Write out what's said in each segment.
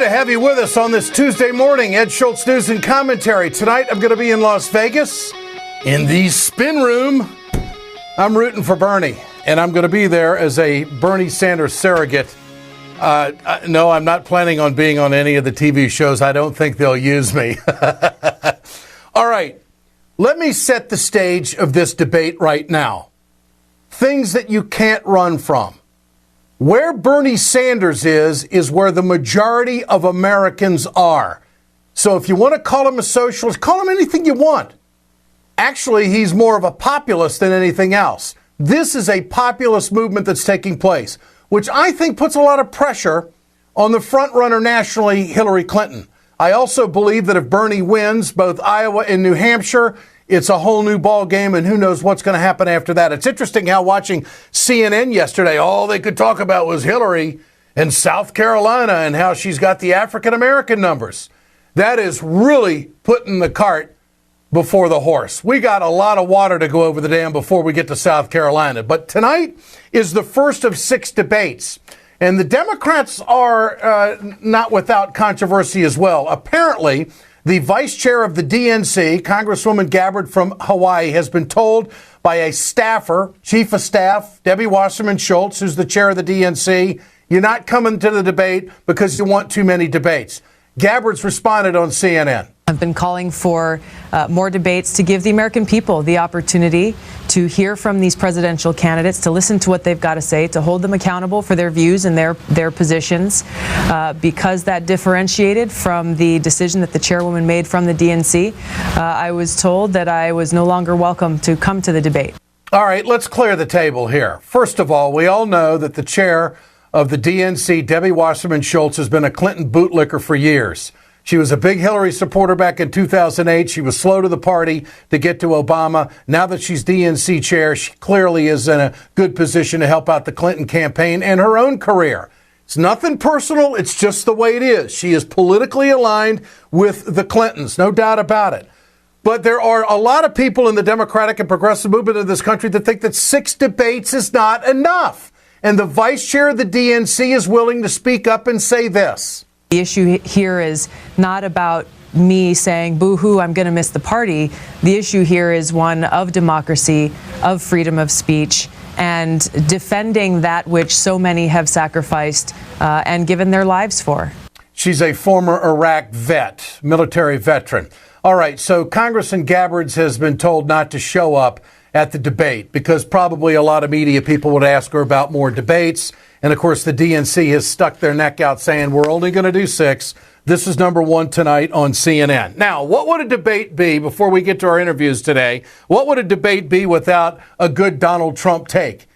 to have you with us on this Tuesday morning. Ed Schultz News and Commentary. Tonight, I'm going to be in Las Vegas in the spin room. I'm rooting for Bernie, and I'm going to be there as a Bernie Sanders surrogate. No, I'm not planning on being on any of the TV shows. I don't think they'll use me. All right, let me set the stage of this debate right now. Things that you can't run from. Where Bernie Sanders is where the majority of Americans are. So if you want to call him a socialist, call him anything you want. Actually, he's more of a populist than anything else. This is a populist movement that's taking place, which I think puts a lot of pressure on the front runner nationally, Hillary Clinton. I also believe that if Bernie wins both Iowa and New Hampshire, it's a whole new ball game, and who knows what's going to happen after that. It's interesting how watching CNN yesterday, all they could talk about was Hillary and South Carolina and how she's got the African-American numbers. That is really putting the cart before the horse. We got a lot of water to go over the dam before we get to South Carolina. But tonight is the first of 6 debates. And the Democrats are not without controversy as well. Apparently, the vice chair of the DNC, Congresswoman Gabbard from Hawaii, has been told by a staffer, chief of staff, Debbie Wasserman Schultz, who's the chair of the DNC, you're not coming to the debate because you want too many debates. Gabbard's responded on CNN. I've been calling for more debates to give the American people the opportunity to hear from these presidential candidates, to listen to what they've got to say, to hold them accountable for their views and their positions. Because that differentiated from the decision that the chairwoman made from the DNC, I was told that I was no longer welcome to come to the debate. All right, let's clear the table here. First of all, we all know that the chair of the DNC, Debbie Wasserman Schultz, has been a Clinton bootlicker for years. She was a big Hillary supporter back in 2008. She was slow to the party to get to Obama. Now that she's DNC chair, she clearly is in a good position to help out the Clinton campaign and her own career. It's nothing personal. It's just the way it is. She is politically aligned with the Clintons, no doubt about it. But there are a lot of people in the Democratic and progressive movement of this country that think that 6 debates is not enough. And the vice chair of the DNC is willing to speak up and say this. The issue here is not about me saying, boo-hoo, I'm going to miss the party. The issue here is one of democracy, of freedom of speech, and defending that which so many have sacrificed and given their lives for. She's a former Iraq vet, military veteran. All right, so Congressman Gabbard has been told not to show up at the debate because probably a lot of media people would ask her about more debates. And, of course, the DNC has stuck their neck out saying we're only going to do 6. This is number 1 tonight on CNN. Now, what would a debate be, before we get to our interviews today, what would a debate be without a good Donald Trump take?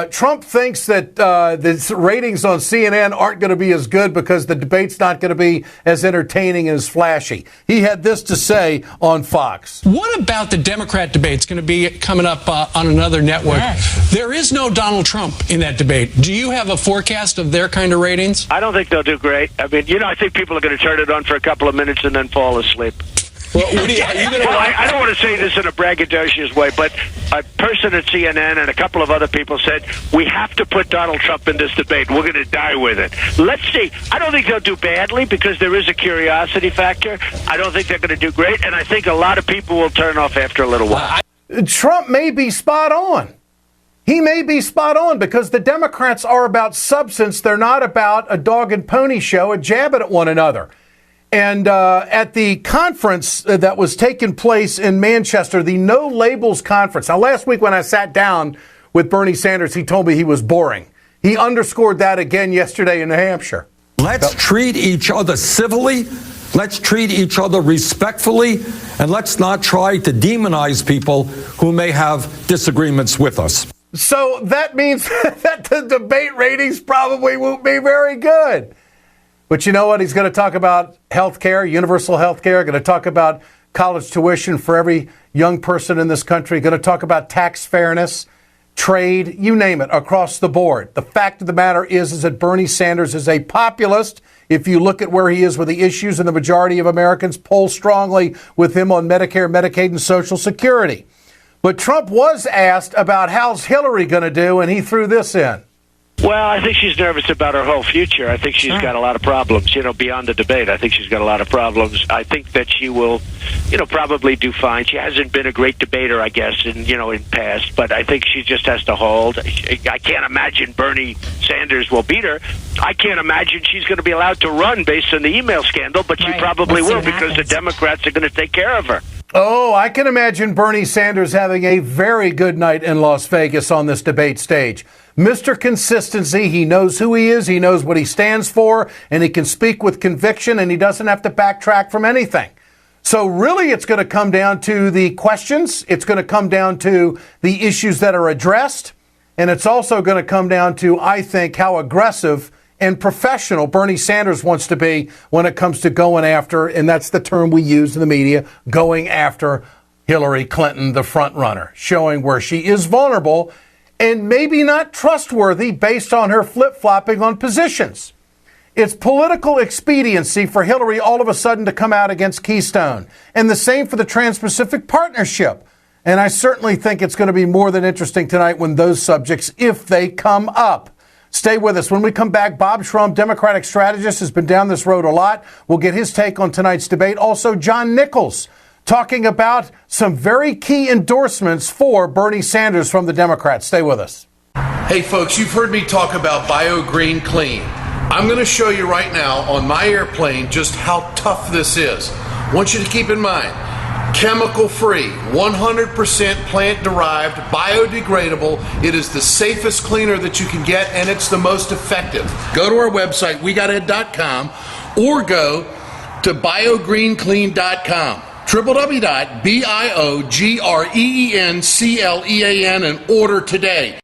Trump thinks that the ratings on CNN aren't going to be as good because the debate's not going to be as entertaining and as flashy. He had this to say on Fox. What about the Democrat debate's going to be coming up on another network? Yes. There is no Donald Trump in that debate. Do you have a forecast of their kind of ratings? I don't think they'll do great. I mean, I think people are going to turn it on for a couple of minutes and then fall asleep. Well, I don't want to say this in a braggadocious way, but a person at CNN and a couple of other people said, we have to put Donald Trump in this debate. We're going to die with it. Let's see. I don't think they'll do badly because there is a curiosity factor. I don't think they're going to do great, and I think a lot of people will turn off after a little while. Trump may be spot on. He may be spot on because the Democrats are about substance. They're not about a dog and pony show, a jabbing at one another. And at the conference that was taking place in Manchester, the No Labels Conference. Now, last week when I sat down with Bernie Sanders, he told me he was boring. He underscored that again yesterday in New Hampshire. Let's treat each other civilly. Let's treat each other respectfully. And let's not try to demonize people who may have disagreements with us. So that means that the debate ratings probably won't be very good. But you know what? He's going to talk about health care, universal health care, going to talk about college tuition for every young person in this country, going to talk about tax fairness, trade, you name it, across the board. The fact of the matter is that Bernie Sanders is a populist. If you look at where he is with the issues, and the majority of Americans poll strongly with him on Medicare, Medicaid, and Social Security. But Trump was asked about how's Hillary going to do, and he threw this in. Well, I think she's nervous about her whole future. I think she's got a lot of problems, beyond the debate. I think she's got a lot of problems. I think that she will, probably do fine. She hasn't been a great debater, I guess, in past, but I think she just has to hold. I can't imagine Bernie Sanders will beat her. I can't imagine she's going to be allowed to run based on the email scandal, but she probably will because the Democrats are going to take care of her. Oh, I can imagine Bernie Sanders having a very good night in Las Vegas on this debate stage. Mr. Consistency, he knows who he is, he knows what he stands for, and he can speak with conviction, and he doesn't have to backtrack from anything. So really, it's going to come down to the questions, it's going to come down to the issues that are addressed, and it's also going to come down to, I think, how aggressive and professional Bernie Sanders wants to be when it comes to going after, and that's the term we use in the media, going after Hillary Clinton, the front runner, showing where she is vulnerable and maybe not trustworthy based on her flip-flopping on positions. It's political expediency for Hillary all of a sudden to come out against Keystone, and the same for the Trans-Pacific Partnership. And I certainly think it's going to be more than interesting tonight when those subjects, if they come up. Stay with us. When we come back, Bob Shrum, Democratic strategist, has been down this road a lot. We'll get his take on tonight's debate. Also, John Nichols talking about some very key endorsements for Bernie Sanders from the Democrats. Stay with us. Hey, folks, you've heard me talk about BioGreen Clean. I'm going to show you right now on my airplane just how tough this is. I want you to keep in mind, chemical-free, 100% plant-derived, biodegradable. It is the safest cleaner that you can get, and it's the most effective. Go to our website, wegothead.com, or go to biogreenclean.com. www.biogreenclean and order today.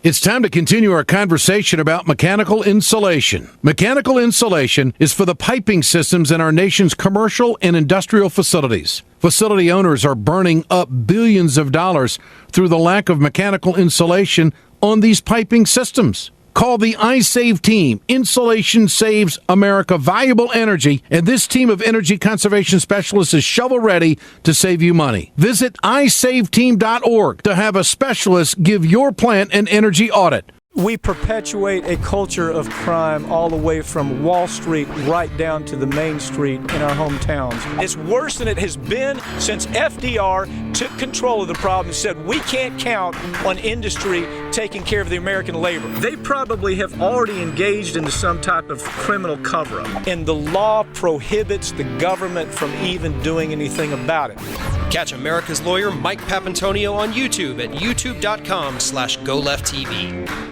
It's time to continue our conversation about mechanical insulation. Mechanical insulation is for the piping systems in our nation's commercial and industrial facilities. Facility owners are burning up billions of dollars through the lack of mechanical insulation on these piping systems. Call the iSave team. Insulation saves America valuable energy, and this team of energy conservation specialists is shovel-ready to save you money. Visit iSaveTeam.org to have a specialist give your plant an energy audit. We perpetuate a culture of crime all the way from Wall Street right down to the main street in our hometowns. It's worse than it has been since FDR took control of the problem and said we can't count on industry taking care of the American labor. They probably have already engaged into some type of criminal cover-up, and the law prohibits the government from even doing anything about it. Catch America's lawyer Mike Papantonio on YouTube at youtube.com/GoLeftTV.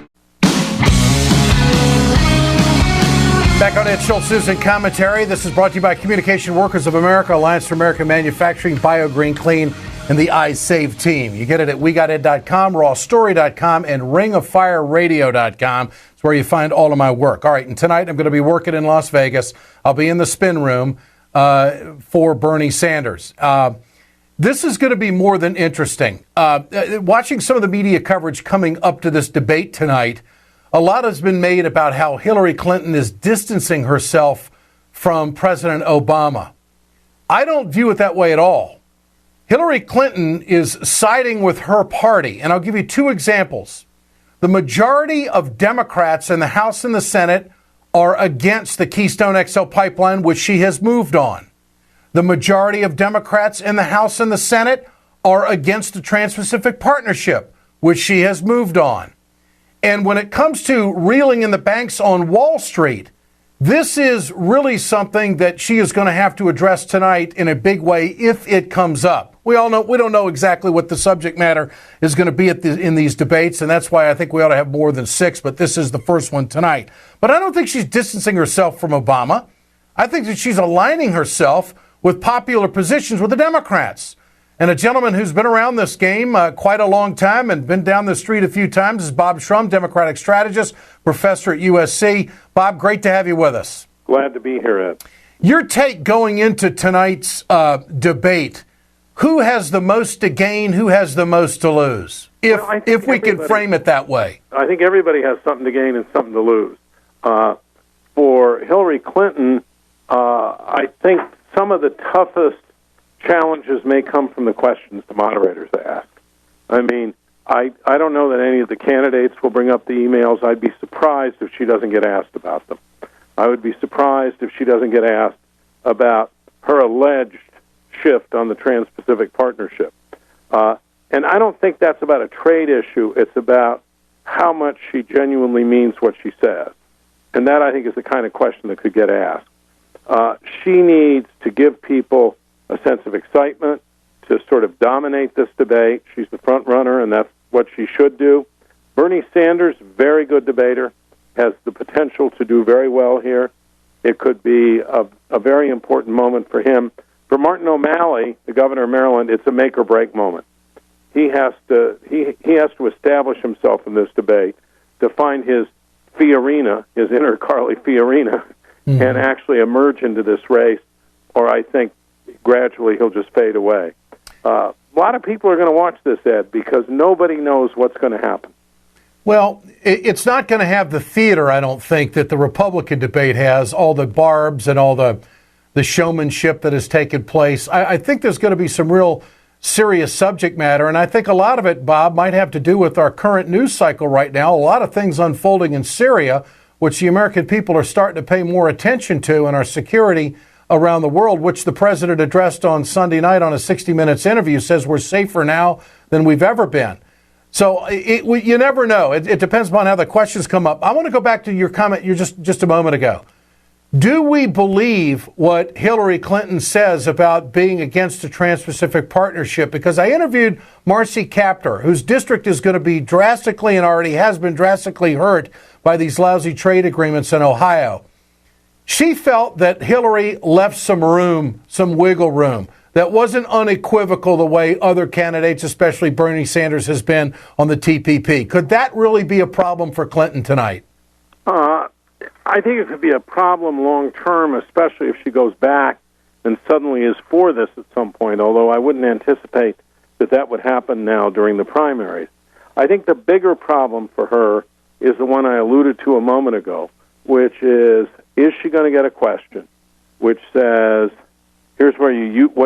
Back on Ed Schultz News and Commentary. This is brought to you by Communication Workers of America, Alliance for American Manufacturing, BioGreen Clean, and the iSave team. You get it at wegothead.com, rawstory.com, and ringoffireradio.com. It's where you find all of my work. All right, and tonight I'm going to be working in Las Vegas. I'll be in the spin room for Bernie Sanders. This is going to be more than interesting. Watching some of the media coverage coming up to this debate tonight, a lot has been made about how Hillary Clinton is distancing herself from President Obama. I don't view it that way at all. Hillary Clinton is siding with her party, and I'll give you two examples. The majority of Democrats in the House and the Senate are against the Keystone XL pipeline, which she has moved on. The majority of Democrats in the House and the Senate are against the Trans-Pacific Partnership, which she has moved on. And when it comes to reeling in the banks on Wall Street, this is really something that she is going to have to address tonight in a big way if it comes up. We don't know exactly what the subject matter is going to be in these debates, and that's why I think we ought to have more than 6, but this is the first one tonight. But I don't think she's distancing herself from Obama. I think that she's aligning herself with popular positions with the Democrats. And a gentleman who's been around this game quite a long time and been down the street a few times is Bob Shrum, Democratic strategist, professor at USC. Bob, great to have you with us. Glad to be here, Ed. Your take going into tonight's debate, who has the most to gain, who has the most to lose, if we can frame it that way? I think everybody has something to gain and something to lose. For Hillary Clinton, I think some of the toughest challenges may come from the questions the moderators ask. I mean, I don't know that any of the candidates will bring up the emails. I'd be surprised if she doesn't get asked about them. I would be surprised if she doesn't get asked about her alleged shift on the Trans-Pacific Partnership. And I don't think that's about a trade issue. It's about how much she genuinely means what she says. And that, I think, is the kind of question that could get asked. She needs to give people a sense of excitement, to sort of dominate this debate. She's the front runner, and that's what she should do. Bernie Sanders, very good debater, has the potential to do very well here. It could be a very important moment for him. For Martin O'Malley, the governor of Maryland, it's a make-or-break moment. He has to establish himself in this debate to find his Fiorina, his inner Carly Fiorina, and actually emerge into this race, or I think gradually he'll just fade away. A lot of people are going to watch this, Ed, because nobody knows what's going to happen. Well, it's not going to have the theater, I don't think, that the Republican debate has, all the barbs and all the showmanship that has taken place. I think there's going to be some real serious subject matter, and I think a lot of it, Bob, might have to do with our current news cycle right now. A lot of things unfolding in Syria, which the American people are starting to pay more attention to, and our security around the world, which the president addressed on Sunday night on a 60 Minutes interview, says we're safer now than we've ever been. So you never know. It depends upon how the questions come up. I want to go back to your comment just a moment ago. Do we believe what Hillary Clinton says about being against the Trans-Pacific Partnership? Because I interviewed Marcy Kaptur, whose district is going to be drastically and already has been drastically hurt by these lousy trade agreements in Ohio. She felt that Hillary left some room, some wiggle room, that wasn't unequivocal the way other candidates, especially Bernie Sanders, has been on the TPP. Could that really be a problem for Clinton tonight? I think it could be a problem long term, especially if she goes back and suddenly is for this at some point, although I wouldn't anticipate that would happen now during the primaries. I think the bigger problem for her is the one I alluded to a moment ago, which is she going to get a question which says, here's what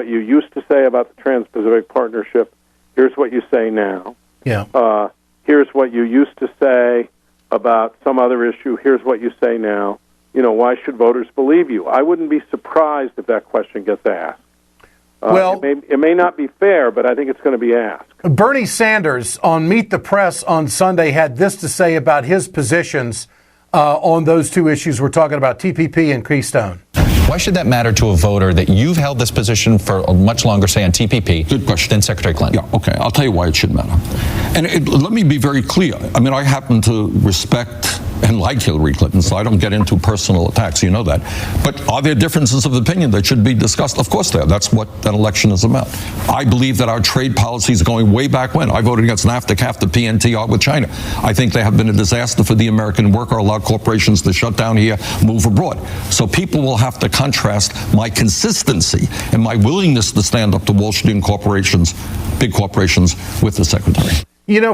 you used to say about the Trans-Pacific Partnership, here's what you say now. Yeah. Here's what you used to say about some other issue, here's what you say now. Why should voters believe you? I wouldn't be surprised if that question gets asked. Well, it may not be fair, but I think it's going to be asked. Bernie Sanders on Meet the Press on Sunday had this to say about his positions on those two issues we're talking about, TPP and Keystone. Why should that matter to a voter that you've held this position for much longer, say, on TPP, Good question. than Secretary Clinton? Yeah, okay. I'll tell you why it should matter. And let me be very clear. I mean, I happen to respect and like Hillary Clinton, so I don't get into personal attacks. You know that. But are there differences of opinion that should be discussed? Of course there are. That's what an election is about. I believe that our trade policies going way back when. I voted against NAFTA, CAFTA, PNTR with China. I think they have been a disaster for the American worker, allowed corporations to shut down here, move abroad. So people will have to contrast my consistency and my willingness to stand up to Wall Street corporations, big corporations, with the Secretary.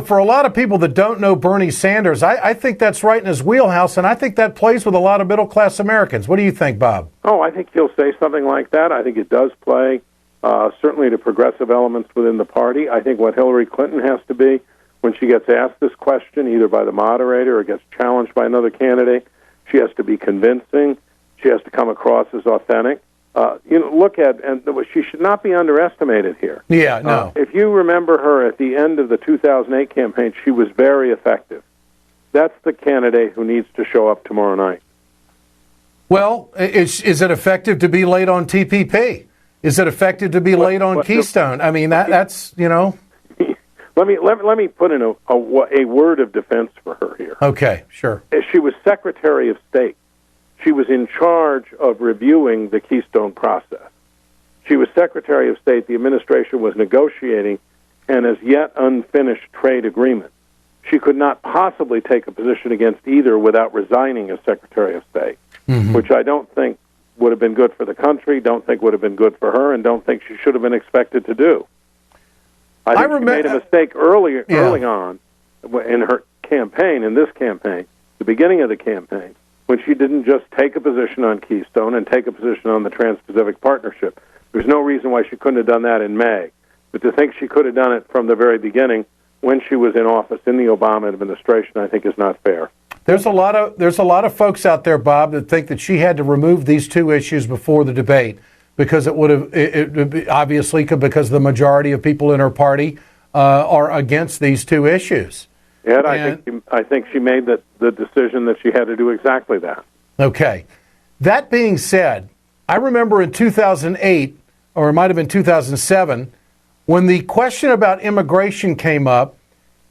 For a lot of people that don't know Bernie Sanders, I think that's right in his wheelhouse, and I think that plays with a lot of middle-class Americans. What do you think, Bob? Oh, I think he'll say something like that. I think it does play, certainly to progressive elements within the party. I think what Hillary Clinton has to be, when she gets asked this question, either by the moderator or gets challenged by another candidate, she has to be convincing. She has to come across as authentic. She should not be underestimated here. Yeah, no. If you remember her at the end of the 2008 campaign, she was very effective. That's the candidate who needs to show up tomorrow night. Well, is it effective to be late on TPP? Is it effective to be late on Keystone? I mean, that's. Let me put in a word of defense for her here. Okay, sure. She was Secretary of State. She was in charge of reviewing the Keystone process. She was Secretary of State. The administration was negotiating an as yet unfinished trade agreement. She could not possibly take a position against either without resigning as Secretary of State, which I don't think would have been good for the country, don't think would have been good for her, and don't think she should have been expected to do. I think she made a mistake early on in her campaign, in this campaign, the beginning of the campaign, when she didn't just take a position on Keystone and take a position on the Trans-Pacific Partnership. There's no reason why she couldn't have done that in May. But to think she could have done it from the very beginning when she was in office in the Obama administration, I think is not fair. There's a lot of folks out there, Bob, that think that she had to remove these two issues before the debate because it would have obviously because the majority of people in her party are against these two issues. Ed, I think she made the decision that she had to do exactly that. Okay. That being said, I remember in 2008, or it might have been 2007, when the question about immigration came up,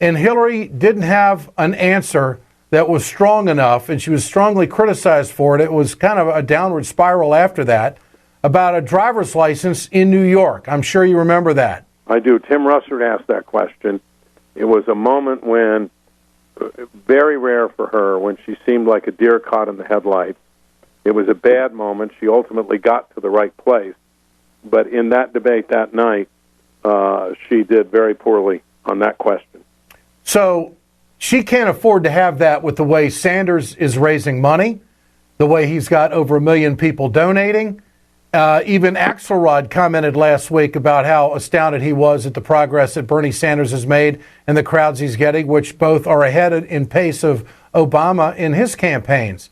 and Hillary didn't have an answer that was strong enough, and she was strongly criticized for it. It was kind of a downward spiral after that, about a driver's license in New York. I'm sure you remember that. I do. Tim Russert asked that question. It was a moment when, very rare for her, when she seemed like a deer caught in the headlights. It was a bad moment. She ultimately got to the right place. But in that debate that night, she did very poorly on that question. So she can't afford to have that with the way Sanders is raising money, the way he's got over 1 million people donating. Even Axelrod commented last week about how astounded he was at the progress that Bernie Sanders has made and the crowds he's getting, which both are ahead in pace of Obama in his campaigns.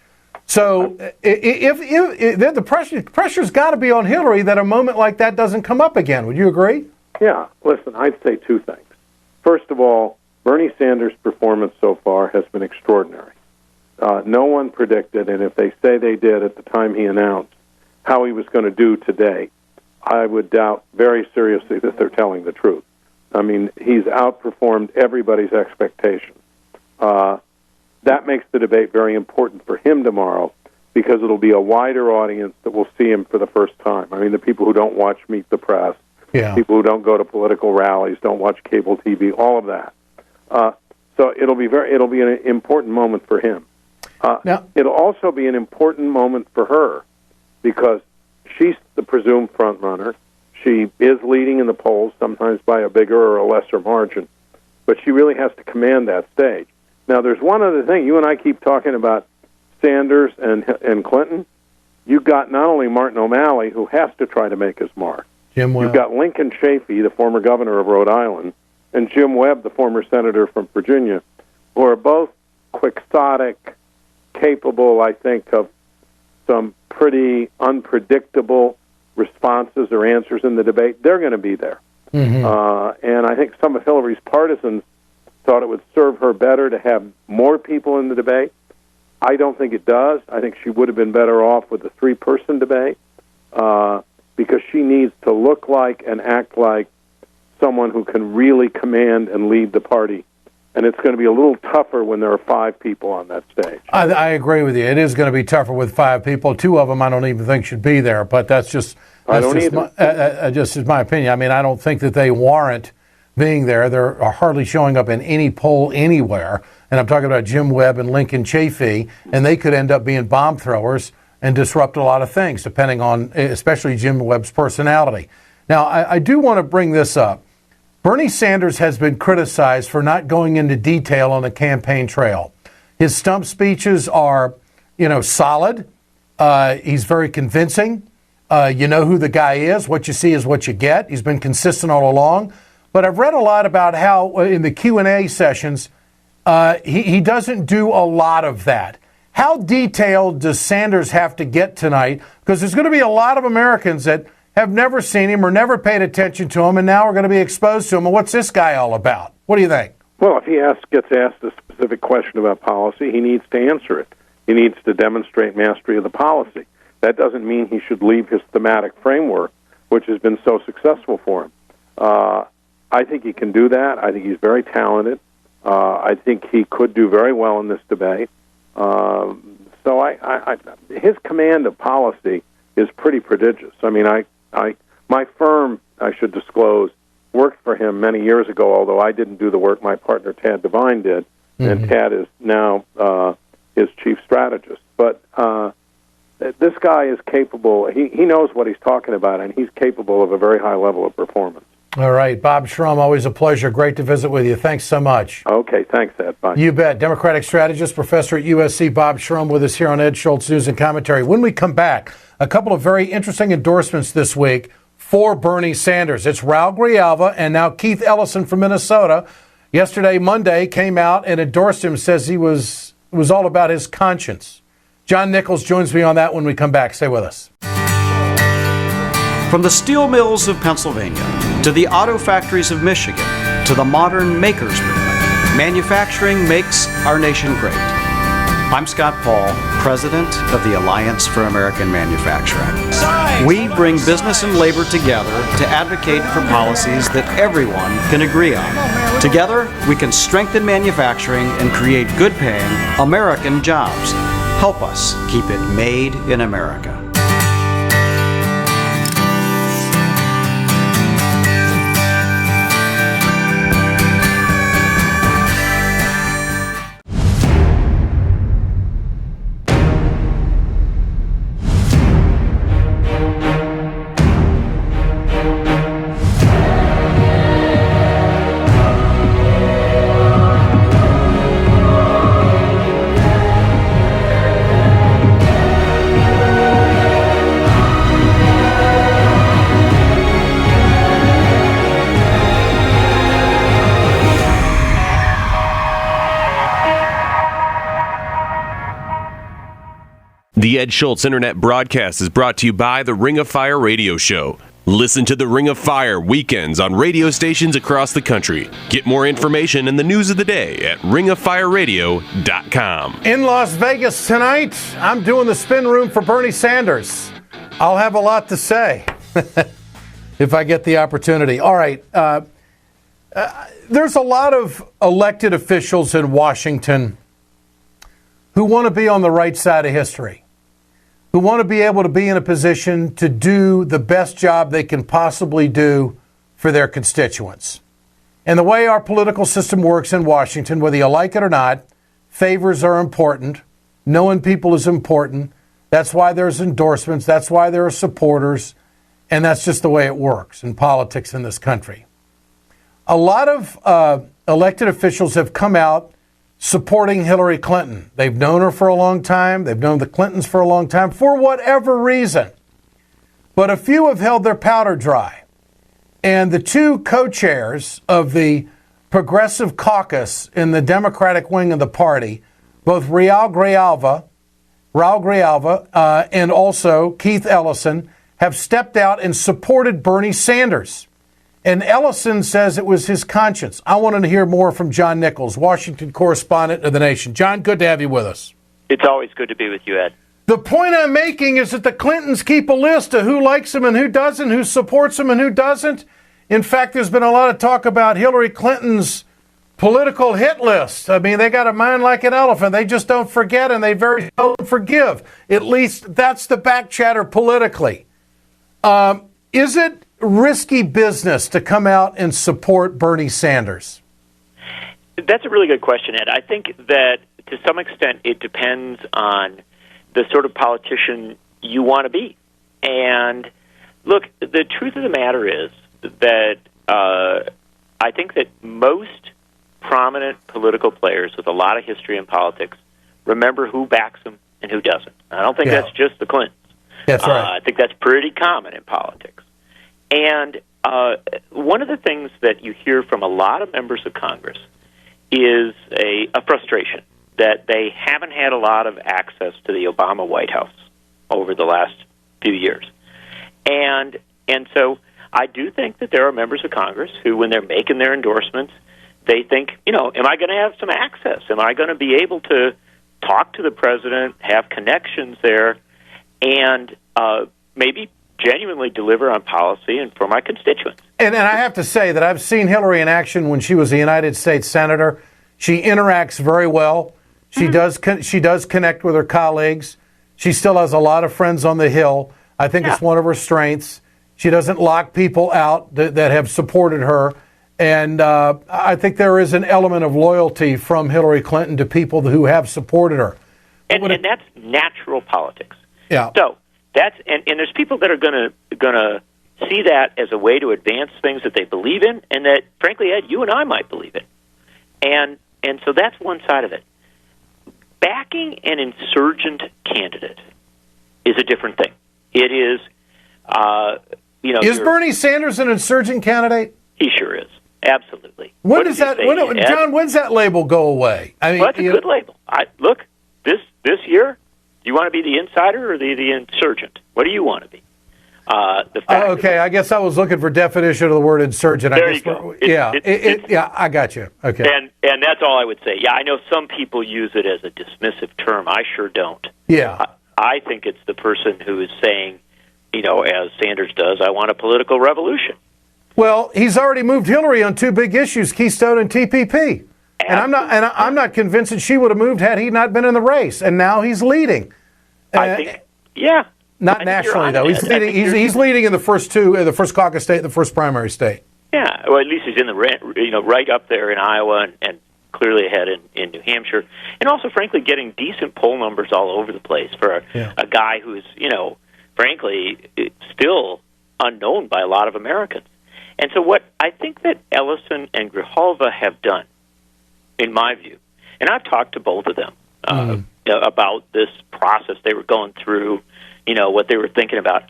So if the pressure's got to be on Hillary that a moment like that doesn't come up again. Would you agree? Yeah. Listen, I'd say two things. First of all, Bernie Sanders' performance so far has been extraordinary. No one predicted, and if they say they did at the time he announced how he was going to do today, I would doubt very seriously that they're telling the truth. I mean, he's outperformed everybody's expectations. That makes the debate very important for him tomorrow because it'll be a wider audience that will see him for the first time. I mean, the people who don't watch Meet the Press, people who don't go to political rallies, don't watch cable TV, all of that. So it'll be an important moment for him. It'll also be an important moment for her because she's the presumed front runner. She is leading in the polls, sometimes by a bigger or a lesser margin, but she really has to command that stage. Now, there's one other thing. You and I keep talking about Sanders and Clinton. You've got not only Martin O'Malley, who has to try to make his mark. Jim Webb. You've got Lincoln Chafee, the former governor of Rhode Island, and Jim Webb, the former senator from Virginia, who are both quixotic, capable, I think, of some pretty unpredictable responses or answers in the debate. They're going to be there. Mm-hmm. And I think some of Hillary's partisans thought it would serve her better to have more people in the debate. I don't think it does. I think she would have been better off with a three-person debate because she needs to look like and act like someone who can really command and lead the party. And it's going to be a little tougher when there are 5 people on that stage. I agree with you. It is going to be tougher with 5 people. 2 of them I don't even think should be there, but that's just my opinion. I mean, I don't think that they warrant being there. They're hardly showing up in any poll anywhere. And I'm talking about Jim Webb and Lincoln Chafee, and they could end up being bomb throwers and disrupt a lot of things, depending on especially Jim Webb's personality. Now, I do want to bring this up. Bernie Sanders has been criticized for not going into detail on the campaign trail. His stump speeches are, solid. He's very convincing. You know who the guy is. What you see is what you get. He's been consistent all along. But I've read a lot about how in the Q&A sessions, he doesn't do a lot of that. How detailed does Sanders have to get tonight? Because there's going to be a lot of Americans that have never seen him or never paid attention to him, and now we're going to be exposed to him. And what's this guy all about? What do you think? Well, if he gets asked a specific question about policy, he needs to answer it. He needs to demonstrate mastery of the policy. That doesn't mean he should leave his thematic framework, which has been so successful for him. I think he can do that. I think he's very talented. I think he could do very well in this debate. So his command of policy is pretty prodigious. I mean, my firm, I should disclose, worked for him many years ago, although I didn't do the work. My partner, Tad Devine, did, and Tad is now his chief strategist. But this guy is capable. He knows what he's talking about, and he's capable of a very high level of performance. All right. Bob Shrum, always a pleasure. Great to visit with you. Thanks so much. Okay. Thanks, Ed. Bye. You bet. Democratic strategist, professor at USC, Bob Shrum, with us here on Ed Schultz News and Commentary. When we come back, a couple of very interesting endorsements this week for Bernie Sanders. It's Raul Grijalva and now Keith Ellison from Minnesota. yesterday, Monday, came out and endorsed him, says it was all about his conscience. John Nichols joins me on that when we come back. Stay with us. From the steel mills of Pennsylvania to the auto factories of Michigan to the modern makers movement, manufacturing makes our nation great. I'm Scott Paul, president of the Alliance for American Manufacturing. We bring business and labor together to advocate for policies that everyone can agree on. Together, we can strengthen manufacturing and create good-paying American jobs. Help us keep it made in America. The Ed Schultz Internet broadcast is brought to you by the Ring of Fire radio show. Listen to the Ring of Fire weekends on radio stations across the country. Get more information and the news of the day at ringoffireradio.com. In Las Vegas tonight, I'm doing the spin room for Bernie Sanders. I'll have a lot to say if I get the opportunity. All right. There's a lot of elected officials in Washington who want to be on the right side of history, who want to be able to be in a position to do the best job they can possibly do for their constituents. And the way our political system works in Washington, whether you like it or not, favors are important. Knowing people is important. That's why there's endorsements. That's why there are supporters. And that's just the way it works in politics in this country. A lot of elected officials have come out supporting Hillary Clinton. They've known her for a long time. They've known the Clintons for a long time, for whatever reason. But a few have held their powder dry. And the two co-chairs of the Progressive Caucus in the Democratic wing of the party, both Raul Grijalva and also Keith Ellison, have stepped out and supported Bernie Sanders. And Ellison says it was his conscience. I wanted to hear more from John Nichols, Washington correspondent of The Nation. John, good to have you with us. It's always good to be with you, Ed. The point I'm making is that the Clintons keep a list of who likes them and who doesn't, who supports them and who doesn't. In fact, there's been a lot of talk about Hillary Clinton's political hit list. I mean, they got a mind like an elephant. They just don't forget, and they very seldom forgive. At least that's the back chatter politically. Is it risky business to come out and support Bernie Sanders? That's a really good question, Ed. I think that to some extent it depends on the sort of politician you want to be. And look, the truth of the matter is that I think that most prominent political players with a lot of history in politics remember who backs them and who doesn't. I don't think that's just the Clintons. That's right. I think that's pretty common in politics. And one of the things that you hear from a lot of members of Congress is a frustration that they haven't had a lot of access to the Obama White House over the last few years. And so I do think that there are members of Congress who, when they're making their endorsements, they think, am I going to have some access? Am I going to be able to talk to the president, have connections there, and maybe genuinely deliver on policy and for my constituents? And I have to say that I've seen Hillary in action when she was a United States Senator. She interacts very well. She does connect with her colleagues. She still has a lot of friends on the Hill. I think it's one of her strengths. She doesn't lock people out that have supported her. And I think there is an element of loyalty from Hillary Clinton to people who have supported her. And that's natural politics. Yeah. So that's and there's people that are gonna see that as a way to advance things that they believe in, and that, frankly, Ed, you and I might believe in. And so that's one side of it. Backing an insurgent candidate is a different thing. It is, Is Bernie Sanders an insurgent candidate? He sure is. Absolutely. When does that, John? When's that label go away? I mean, well, that's a good label. Look, this year, do you want to be the insider or the insurgent? What do you want to be? Okay, I guess I was looking for definition of the word insurgent. There you go. Yeah, I got you. Okay. And that's all I would say. Yeah, I know some people use it as a dismissive term. I sure don't. Yeah. I think it's the person who is saying, as Sanders does, I want a political revolution. Well, he's already moved Hillary on two big issues, Keystone and TPP. And I'm not convinced that she would have moved had he not been in the race. And now he's leading. I think, yeah. Not nationally, though. He's leading. He's leading in the first two, the first caucus state, the first primary state. Yeah, well, at least he's in the right up there in Iowa and clearly ahead in New Hampshire, and also, frankly, getting decent poll numbers all over the place for a guy who's frankly still unknown by a lot of Americans. And so, what I think that Ellison and Grijalva have done, in my view, and I've talked to both of them about this process they were going through. What they were thinking about.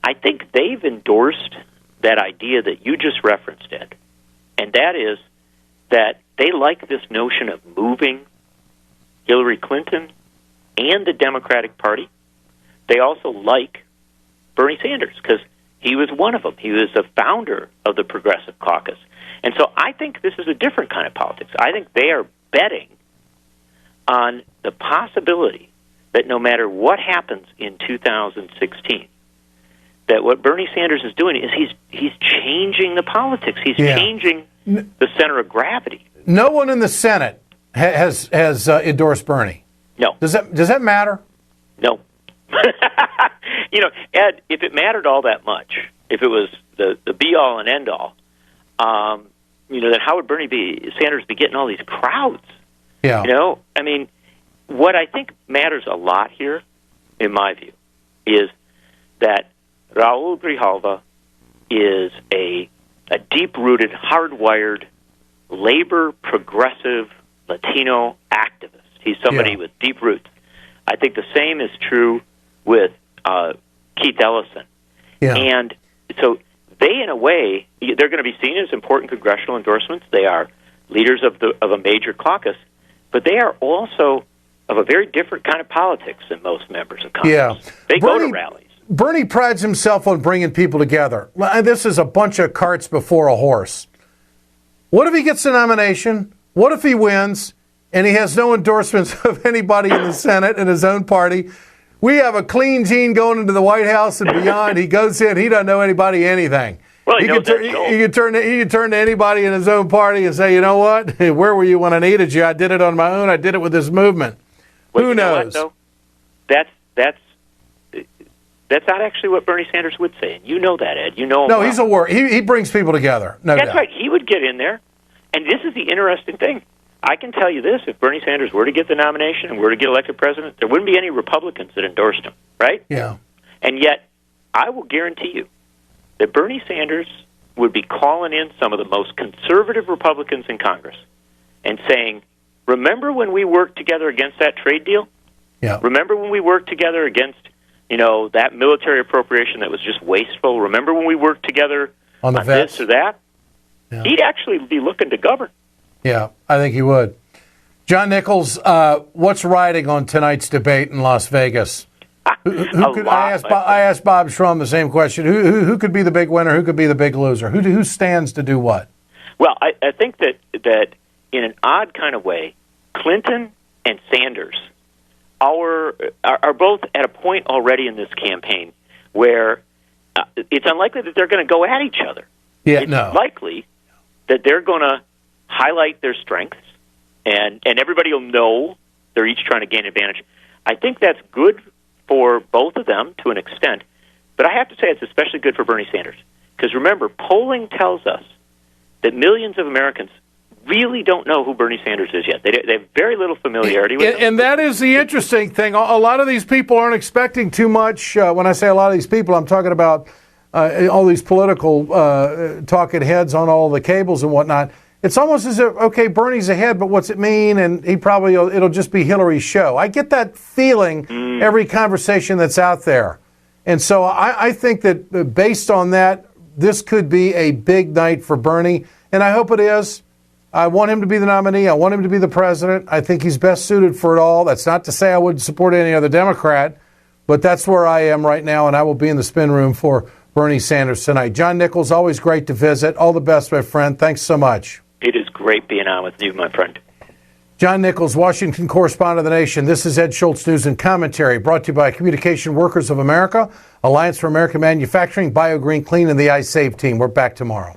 I think they've endorsed that idea that you just referenced, Ed, and that is that they like this notion of moving Hillary Clinton and the Democratic Party. They also like Bernie Sanders because he was one of them. He was the founder of the Progressive Caucus. And so I think this is a different kind of politics. I think they are betting on the possibility that no matter what happens in 2016, that what Bernie Sanders is doing is he's changing the politics. He's changing the center of gravity. No one in the Senate has endorsed Bernie. No. Does that matter? No. Ed, if it mattered all that much, if it was the be all and end all, then how would Sanders be getting all these crowds? Yeah. I mean. What I think matters a lot here, in my view, is that Raul Grijalva is a deep-rooted, hardwired, labor, progressive, Latino activist. He's somebody with deep roots. I think the same is true with Keith Ellison. Yeah. And so they, in a way, they're going to be seen as important congressional endorsements. They are leaders of a major caucus, but they are also of a very different kind of politics than most members of Congress. Yeah. They go to rallies. Bernie prides himself on bringing people together. This is a bunch of carts before a horse. What if he gets the nomination? What if he wins and he has no endorsements of anybody in the Senate and his own party? We have a clean gene going into the White House and beyond. He goes in, he doesn't know anybody anything. Well, he could turn to anybody in his own party and say, you know what? Where were you when I needed you? I did it on my own. I did it with this movement. Well, who knows? Know what, that's not actually what Bernie Sanders would say. And you know that, Ed. You know him. No, he's a warrior. He brings people together. No doubt. That's right. He would get in there. And this is the interesting thing. I can tell you this. If Bernie Sanders were to get the nomination and were to get elected president, there wouldn't be any Republicans that endorsed him, right? Yeah. And yet, I will guarantee you that Bernie Sanders would be calling in some of the most conservative Republicans in Congress and saying, remember when we worked together against that trade deal? Yeah. Remember when we worked together against, that military appropriation that was just wasteful? Remember when we worked together on this or that? Yeah. He'd actually be looking to govern. Yeah, I think he would. John Nichols, what's riding on tonight's debate in Las Vegas? I asked Bob Shrum the same question. Who could be the big winner? Who could be the big loser? Who stands to do what? Well, I think that in an odd kind of way, Clinton and Sanders are both at a point already in this campaign where it's unlikely that they're going to go at each other. Yeah, it's likely that they're going to highlight their strengths, and everybody will know they're each trying to gain advantage. I think that's good for both of them to an extent, but I have to say it's especially good for Bernie Sanders. Because remember, polling tells us that millions of Americans really don't know who Bernie Sanders is yet. They have very little familiarity with him. And that is the interesting thing. A lot of these people aren't expecting too much. When I say a lot of these people, I'm talking about all these political talking heads on all the cables and whatnot. It's almost as if, okay, Bernie's ahead, but what's it mean? And it'll just be Hillary's show. I get that feeling every conversation that's out there. And so I think that based on that, this could be a big night for Bernie. and I hope it is. I want him to be the nominee. I want him to be the president. I think he's best suited for it all. That's not to say I wouldn't support any other Democrat, but that's where I am right now, and I will be in the spin room for Bernie Sanders tonight. John Nichols, always great to visit. All the best, my friend. Thanks so much. It is great being on with you, my friend. John Nichols, Washington correspondent of The Nation. This is Ed Schultz News and Commentary, brought to you by Communication Workers of America, Alliance for American Manufacturing, BioGreen Clean, and the iSave team. We're back tomorrow.